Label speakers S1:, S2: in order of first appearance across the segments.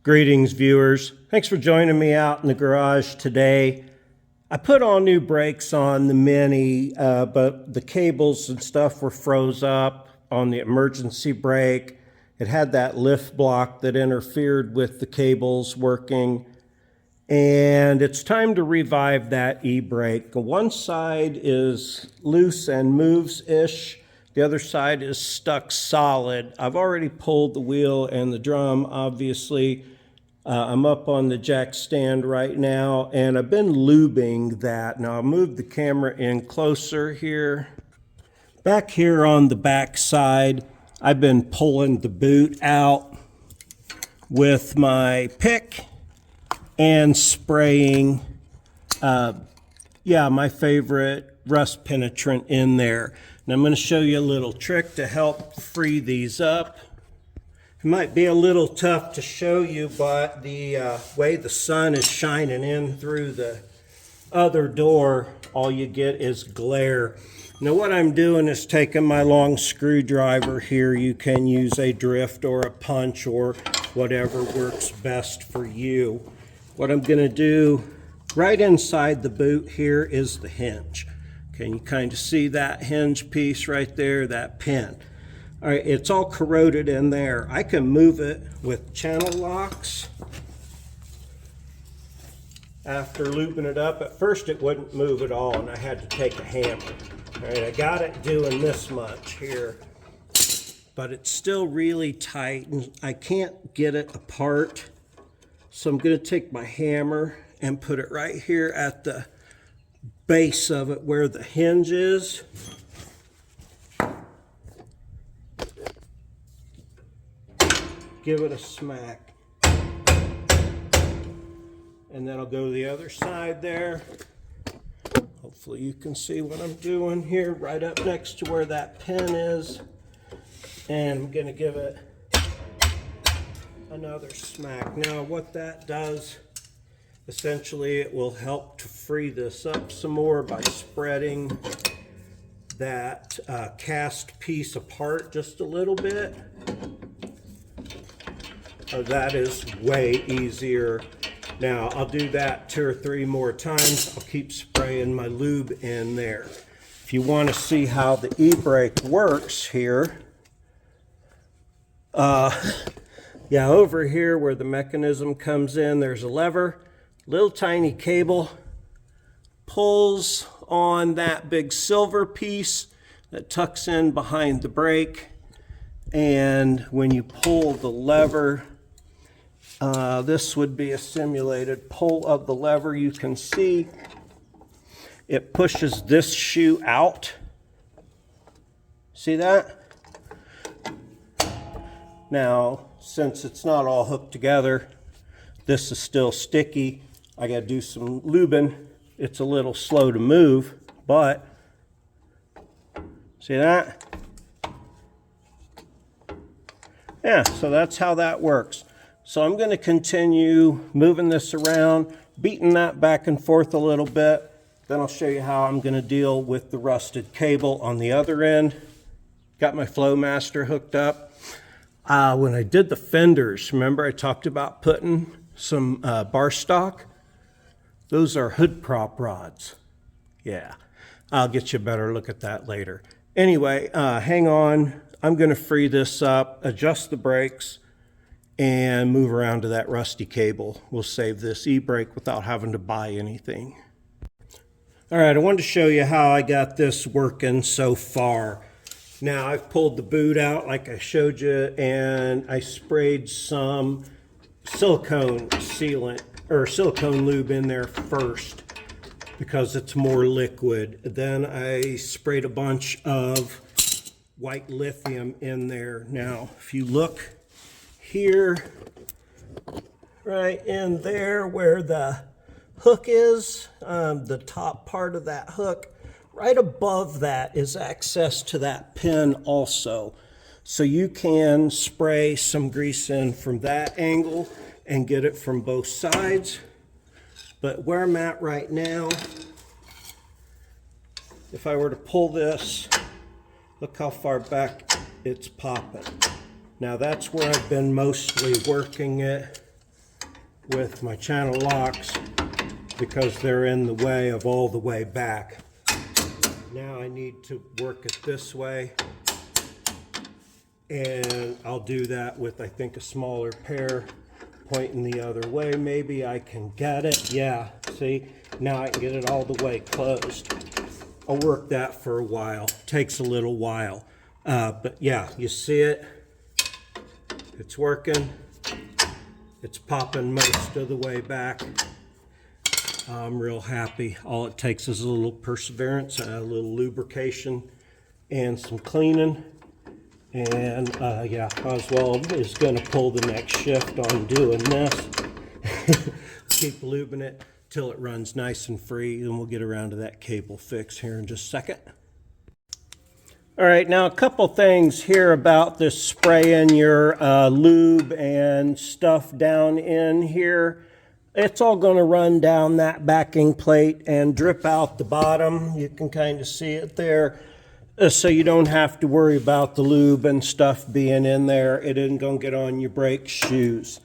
S1: Greetings, viewers. Thanks for joining me out in the garage today. I put all new brakes on the Mini, but the cables and stuff were froze up on the emergency brake. It had that lift block that interfered with the cables working. And it's time to revive that e-brake. One side is loose and moves-ish. The other side is stuck solid. I've already pulled the wheel and the drum, obviously. I'm up on the jack stand right now, and I've been lubing that. Now I'll move the camera in closer here. Back here on the back side, I've been pulling the boot out with my pick and spraying, my favorite rust penetrant in there. And I'm going to show you a little trick to help free these up. It might be a little tough to show you, but the way the sun is shining in through the other door, all you get is glare. Now what I'm doing is taking my long screwdriver here. You can use a drift or a punch or whatever works best for you. What I'm going to do, right inside the boot here is the hinge. Can you kind of see that hinge piece right there, that pin? All right, it's all corroded in there. I can move it with channel locks. After lubing it up, at first it wouldn't move at all, and I had to take a hammer. All right, I got it doing this much here, but it's still really tight, and I can't get it apart. So I'm going to take my hammer and put it right here at the base of it where the hinge is. Give it a smack. And then I'll go to the other side there. Hopefully you can see what I'm doing here, right up next to where that pin is. And I'm going to give it another smack. Now what that does, essentially it will help to free this up some more by spreading that cast piece apart just a little bit. That is way easier. Now I'll do that 2 or 3 more times. I'll keep spraying my lube in there. If you want to see how the e-brake works here, over here where the mechanism comes in, there's a lever, little tiny cable, pulls on that big silver piece that tucks in behind the brake. And when you pull the lever, this would be a simulated pull of the lever. You can see it pushes this shoe out. See that? Now, since it's not all hooked together, this is still sticky. I got to do some lubing. It's a little slow to move, but see that? Yeah, so that's how that works. So I'm going to continue moving this around, beating that back and forth a little bit. Then I'll show you how I'm going to deal with the rusted cable on the other end. Got my Flowmaster hooked up. When I did the fenders, remember I talked about putting some bar stock? Those are hood prop rods. Yeah, I'll get you a better look at that later. Anyway, hang on. I'm going to free this up, adjust the brakes, and move around to that rusty cable. We'll save this e-brake without having to buy anything. All right, I wanted to show you how I got this working so far. Now I've pulled the boot out like I showed you, and I sprayed some silicone sealant or silicone lube in there first because it's more liquid. Then I sprayed a bunch of white lithium in there. Now if you look here, right in there where the hook is, the top part of that hook, right above that is access to that pin also. So you can spray some grease in from that angle and get it from both sides. But where I'm at right now, if I were to pull this, look how far back it's popping. Now that's where I've been mostly working it. with my channel locks because they're in the way of all the way back. Now I need to work it this way, and I'll do that with, I think, a smaller pair pointing the other way. Maybe I can get it. Yeah, see, now I can get it all the way closed. I'll work that for a while. Takes a little while, but yeah, you see it. It's working. It's popping most of the way back. I'm real happy. All it takes is a little perseverance, a little lubrication, and some cleaning. And yeah, Oswald is going to pull the next shift on doing this. Keep lubing it till it runs nice and free, and we'll get around to that cable fix here in just a second. All right, now a couple things here about this spraying your lube and stuff down in here. It's all going to run down that backing plate and drip out the bottom. You can kind of see it there. So you don't have to worry about the lube and stuff being in there. It isn't going to get on your brake shoes.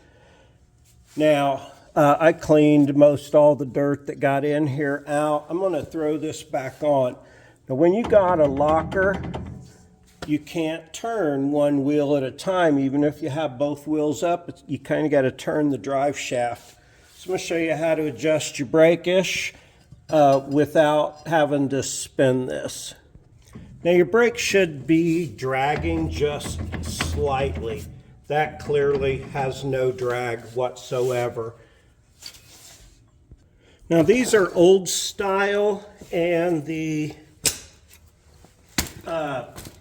S1: Now, I cleaned most all the dirt that got in here out. I'm going to throw this back on. Now, when you got a locker, you can't turn one wheel at a time. Even if you have both wheels up, you kind of got to turn the drive shaft. So I'm going to show you how to adjust your brake-ish without having to spin this. Now your brake should be dragging just slightly. That clearly has no drag whatsoever. Now these are old style, and the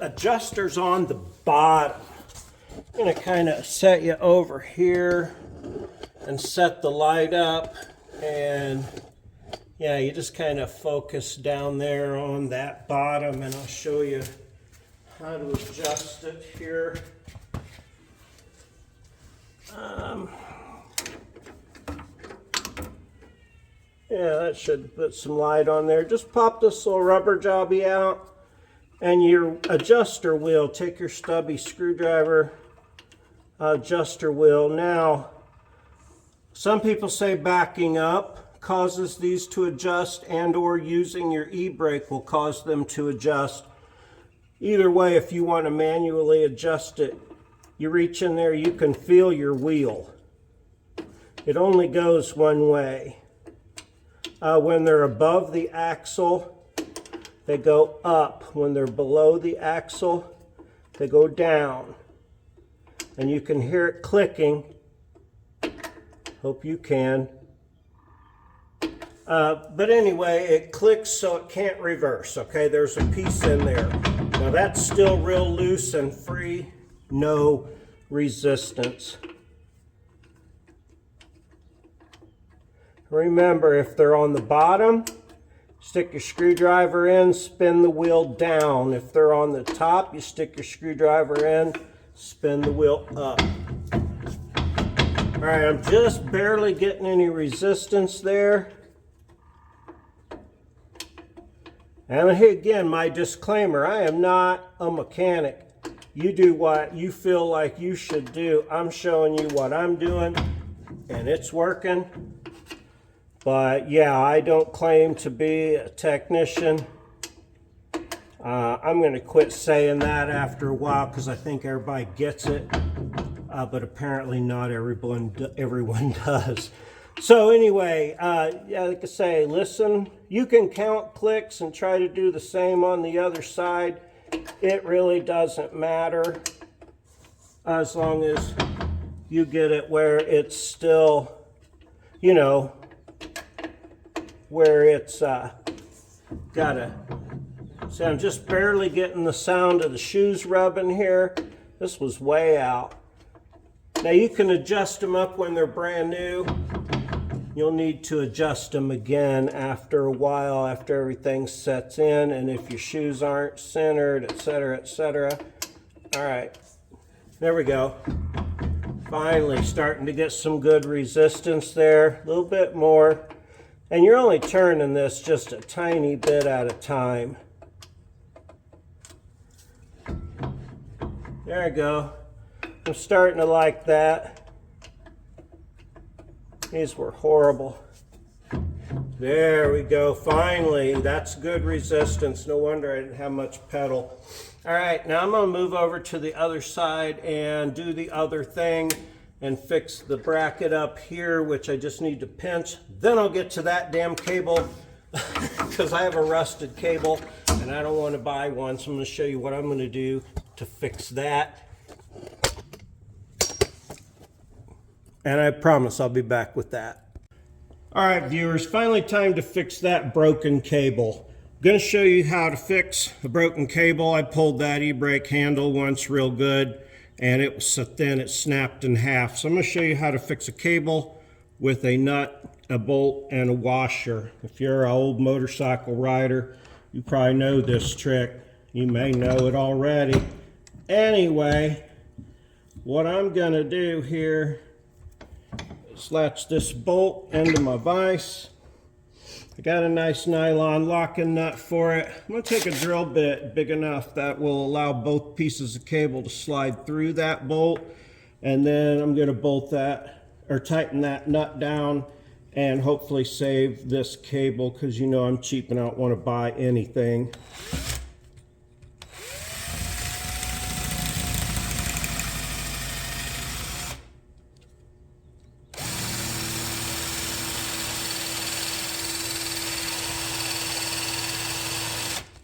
S1: adjusters on the bottom. I'm going to kind of set you over here and set the light up, and yeah, you just kind of focus down there on that bottom, and I'll show you how to adjust it here. Yeah, that should put some light on there. Just pop this little rubber jobby out, and your adjuster wheel, take your stubby screwdriver adjuster wheel. Now, some people say backing up causes these to adjust, and or using your e-brake will cause them to adjust. Either way, if you want to manually adjust it, you reach in there, you can feel your wheel. It only goes one way. When they're above the axle, they go up. When they're below the axle, they go down. And you can hear it clicking. Hope you can. But anyway, it clicks so it can't reverse, okay? There's a piece in there. Now that's still real loose and free, no resistance. Remember, if they're on the bottom, stick your screwdriver in, spin the wheel down. If they're on the top, you stick your screwdriver in, spin the wheel up. All right, I'm just barely getting any resistance there. And here again, my disclaimer, I am not a mechanic. You do what you feel like you should do. I'm showing you what I'm doing, and it's working. But yeah, I don't claim to be a technician. I'm going to quit saying that after a while because I think everybody gets it. But apparently not everyone does. So anyway, yeah, like I say, listen, you can count clicks and try to do the same on the other side. It really doesn't matter as long as you get it where it's still, you know, where it's gotta. See, I'm just barely getting the sound of the shoes rubbing here. This was way out. Now you can adjust them up when they're brand new. You'll need to adjust them again after a while, after everything sets in, and if your shoes aren't centered, etc., etc. All right, there we go. Finally starting to get some good resistance there, a little bit more. And you're only turning this just a tiny bit at a time. There we go. I'm starting to like that. These were horrible. There we go, finally. That's good resistance. No wonder I didn't have much pedal. All right, now I'm gonna move over to the other side and do the other thing and fix the bracket up here, which I just need to pinch. Then I'll get to that damn cable because I have a rusted cable and I don't want to buy one. So I'm gonna show you what I'm gonna do to fix that. And I promise I'll be back with that. All right, viewers, finally time to fix that broken cable. I'm gonna show you how to fix the broken cable. I pulled that e-brake handle once real good, and it was so thin it snapped in half. So I'm gonna show you how to fix a cable with a nut, a bolt, and a washer. If you're an old motorcycle rider, you probably know this trick. You may know it already. Anyway, what I'm gonna do here, latch this bolt into my vise. I got a nice nylon locking nut for it. I'm going to take a drill bit big enough that will allow both pieces of cable to slide through that bolt, and then I'm going to bolt that or tighten that nut down and hopefully save this cable, because you know I'm cheap and I don't want to buy anything.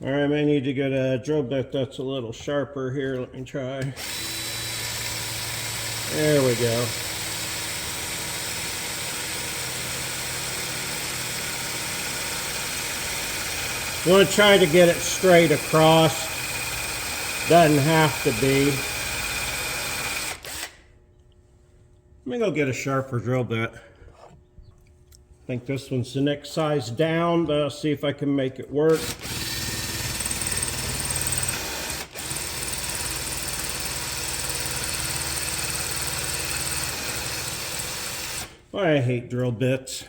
S1: All right, I may need to get a drill bit that's a little sharper here. Let me try. There we go. You want to try to get it straight across. Doesn't have to be. Let me go get a sharper drill bit. I think this one's the next size down, but I'll see if I can make it work. I hate drill bits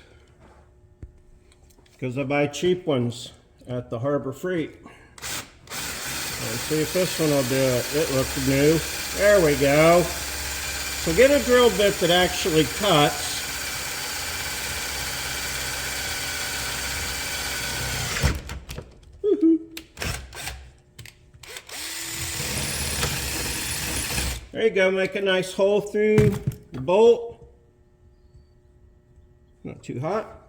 S1: because I buy cheap ones at the Harbor Freight. Let's see if this one will do it. It looks new. There we go. So get a drill bit that actually cuts. There you go. Make a nice hole through the bolt. Not too hot.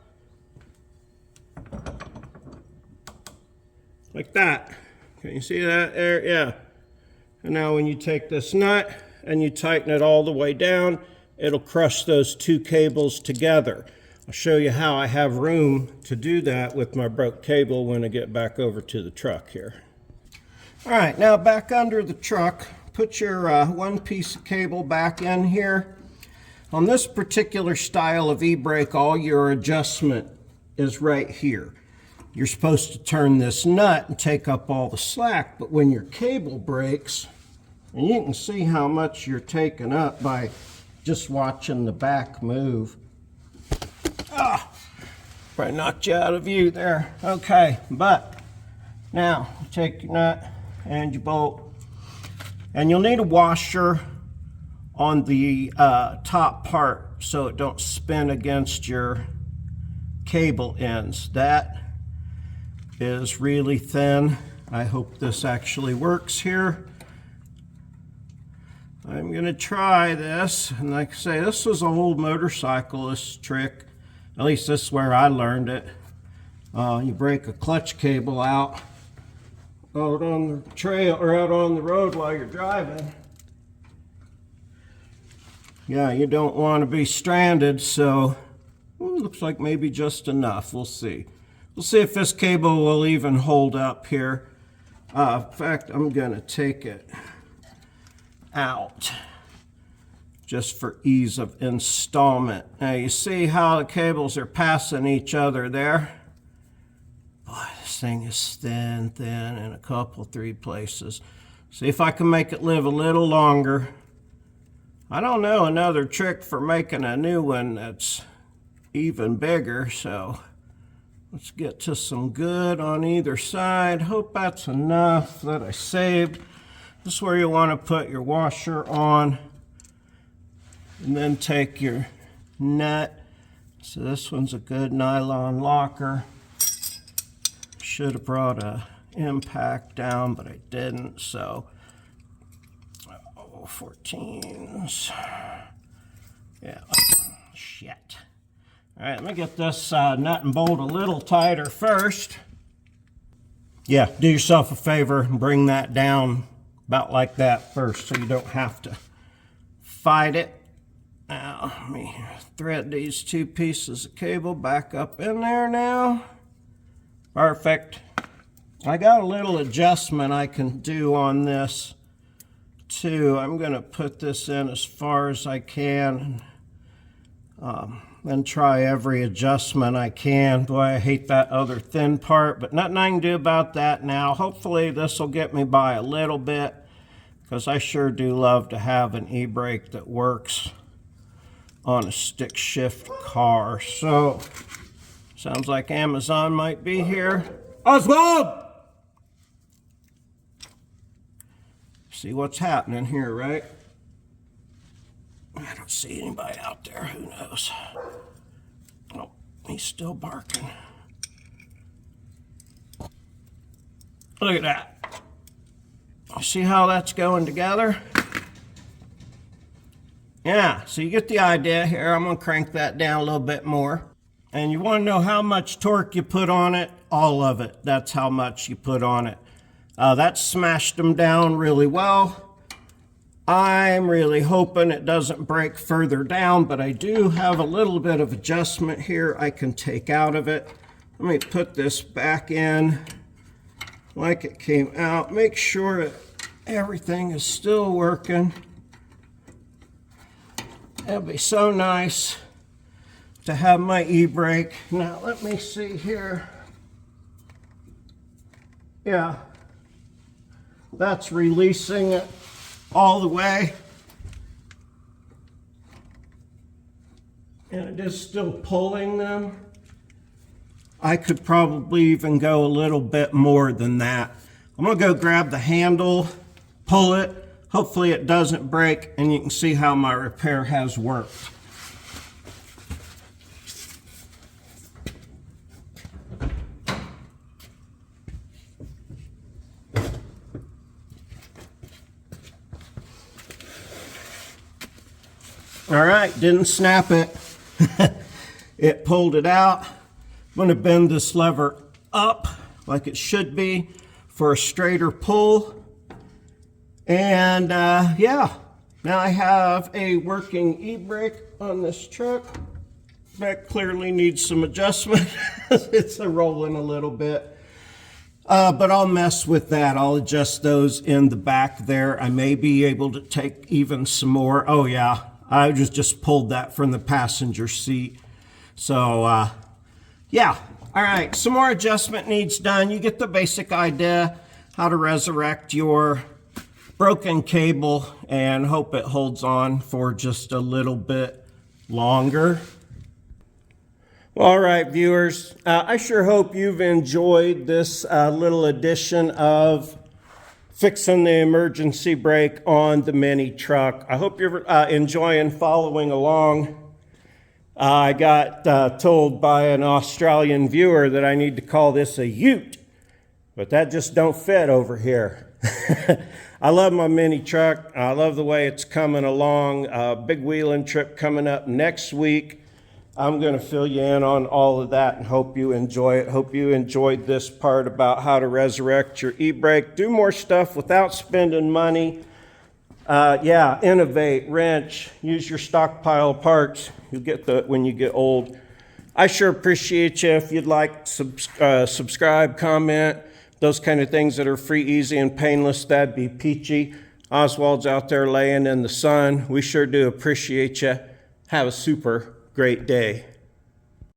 S1: Like that. Can you see that there? Yeah. And now when you take this nut and you tighten it all the way down, it'll crush those two cables together. I'll show you how I have room to do that with my broke cable when I get back over to the truck here. All right, now back under the truck, put your one piece of cable back in here. On this particular style of e-brake, all your adjustment is right here. You're supposed to turn this nut and take up all the slack, but when your cable breaks, and you can see how much you're taking up by just watching the back move. Ah, probably knocked you out of view there. Okay, but now you take your nut and your bolt, and you'll need a washer on the top part so it don't spin against your cable ends. That is really thin. I hope this actually works here. I'm gonna try this, and like I say, this was an old motorcyclist trick. At least this is where I learned it. You break a clutch cable out on the trail or out on the road while you're driving. Yeah, you don't want to be stranded, so looks like maybe just enough. We'll see. We'll see if this cable will even hold up here. In fact, I'm going to take it out just for ease of installment. Now you see how the cables are passing each other there? Boy, this thing is thin in a couple, 3 places. See if I can make it live a little longer. I don't know another trick for making a new one that's even bigger, so let's get to some good on either side. Hope that's enough that I saved. This is where you want to put your washer on, and then take your nut So this one's a good nylon locker. Should have brought a impact down, but I didn't, so 14s. Yeah, shit. All right, let me get this nut and bolt a little tighter first. Yeah, do yourself a favor and bring that down about like that first so you don't have to fight it. Now, let me thread these 2 pieces of cable back up in there now. Perfect. I got a little adjustment I can do on this too. I'm going to put this in as far as I can, and try every adjustment I can. Boy, I hate that other thin part, but nothing I can do about that now. Hopefully this will get me by a little bit, because I sure do love to have an e-brake that works on a stick shift car. So, sounds like Amazon might be here. Oswald! See what's happening here, right? I don't see anybody out there. Who knows? Oh, he's still barking. Look at that. You see how that's going together? Yeah, so you get the idea here. I'm going to crank that down a little bit more. And you want to know how much torque you put on it? All of it. That's how much you put on it. That smashed them down really well. I'm really hoping it doesn't break further down, but I do have a little bit of adjustment here I can take out of it. Let me put this back in like it came out. Make sure that everything is still working. It'll be so nice to have my e-brake. Now let me see here. Yeah, that's releasing it all the way. And it is still pulling them. I could probably even go a little bit more than that. I'm gonna go grab the handle, pull it. Hopefully it doesn't break, and you can see how my repair has worked. All right, didn't snap it. It pulled it out. I'm gonna bend this lever up like it should be for a straighter pull. And yeah, now I have a working e-brake on this truck. That clearly needs some adjustment. It's rolling a little bit. But I'll mess with that. I'll adjust those in the back there. I may be able to take even some more. Oh yeah, I just pulled that from the passenger seat. So yeah, all right, some more adjustment needs done. You get the basic idea how to resurrect your broken cable and hope it holds on for just a little bit longer. All right, viewers, I sure hope you've enjoyed this little edition of fixing the emergency brake on the mini truck. I hope you're enjoying following along. I got told by an Australian viewer that I need to call this a ute, but that just don't fit over here. I love my mini truck. I love the way it's coming along. Big wheeling trip coming up next week. I'm going to fill you in on all of that and hope you enjoy it. Hope you enjoyed this part about how to resurrect your e-brake. Do more stuff without spending money. Yeah, innovate, wrench, use your stockpile parts. You'll get that when you get old. I sure appreciate you. If you'd like, subscribe, comment, those kind of things that are free, easy, and painless, that'd be peachy. Oswald's out there laying in the sun. We sure do appreciate you. Have a super great day.